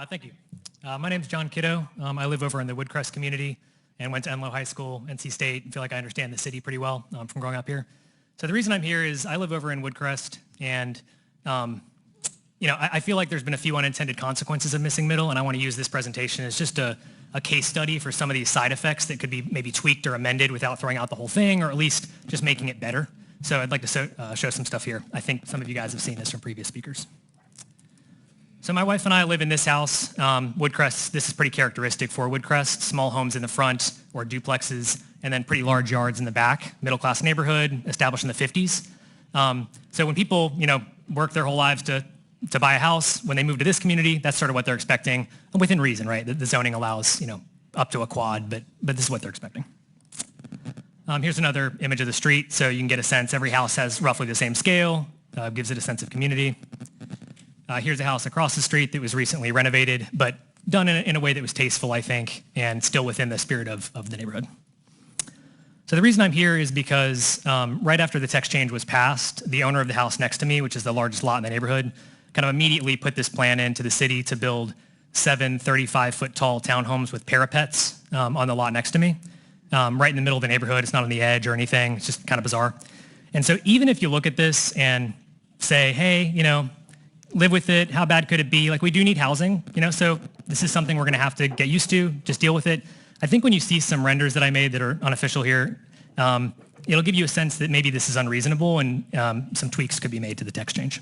Thank you. My name's John Kitto. I live over in the Woodcrest community and went to Enloe High School, NC State, and feel like I understand the city pretty well from growing up here. So the reason I'm here is I live over in Woodcrest, and I feel like there's been a few unintended consequences of missing middle, and I want to use this presentation as just a case study for some of these side effects that could be maybe tweaked or amended without throwing out the whole thing, or at least just making it better. So I'd like to show some stuff here. I think some of you guys have seen this from previous speakers. So my wife and I live in this house, Woodcrest. This is pretty characteristic for Woodcrest, small homes in the front or duplexes, and then pretty large yards in the back, middle-class neighborhood, established in the 50s. So when people, work their whole lives to buy a house, when they move to this community, that's sort of what they're expecting, within reason, right? The zoning allows, up to a quad, but this is what they're expecting. Here's another image of the street, so you can get a sense. Every house has roughly the same scale, gives it a sense of community. Here's a house across the street that was recently renovated, but done in a way that was tasteful, I think, and still within the spirit of the neighborhood. So the reason I'm here is because right after the text change was passed, the owner of the house next to me, which is the largest lot in the neighborhood, kind of immediately put this plan into the city to build 7 35-foot tall townhomes with parapets on the lot next to me, right in the middle of the neighborhood. It's not on the edge or anything. It's just kind of bizarre. And so even if you look at this and say, hey, live with it, how bad could it be? Like, we do need housing, so this is something we're going to have to get used to, just deal with it. I think when you see some renders that I made that are unofficial here, it'll give you a sense that maybe this is unreasonable and some tweaks could be made to the text change.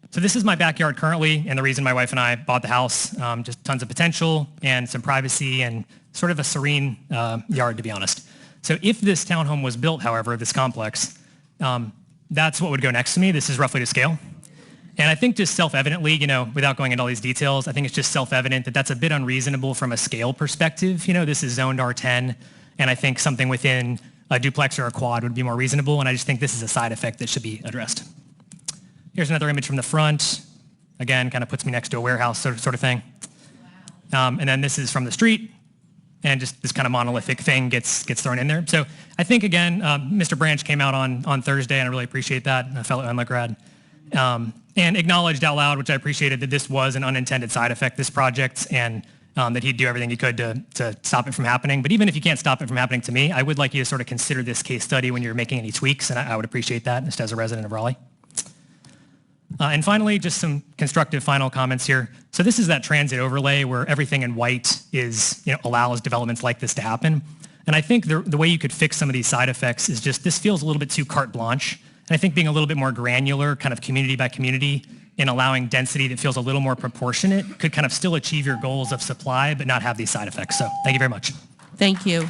So this is my backyard currently, and the reason my wife and I bought the house, just tons of potential and some privacy and sort of a serene yard, to be honest. So if this townhome was built, however, this complex, that's what would go next to me. This is roughly to scale. And I think just self-evidently, without going into all these details, I think it's just self-evident that that's a bit unreasonable from a scale perspective. This is zoned R10, and I think something within a duplex or a quad would be more reasonable, and I just think this is a side effect that should be addressed. Here's another image from the front. Again, kind of puts me next to a warehouse sort of thing. And then this is from the street, and just this kind of monolithic thing gets thrown in there. So I think, again, Mr. Branch came out on Thursday, and I really appreciate that, a fellow Enloe grad. And acknowledged out loud, which I appreciated, that this was an unintended side effect, this project, and that he'd do everything he could to stop it from happening. But even if you can't stop it from happening to me, I would like you to sort of consider this case study when you're making any tweaks, and I would appreciate that, just as a resident of Raleigh. And finally, just some constructive final comments here. So this is that transit overlay where everything in white is, allows developments like this to happen. And I think the way you could fix some of these side effects is just, this feels a little bit too carte blanche. And I think being a little bit more granular, kind of community by community, and allowing density that feels a little more proportionate could kind of still achieve your goals of supply, but not have these side effects. So thank you very much. Thank you.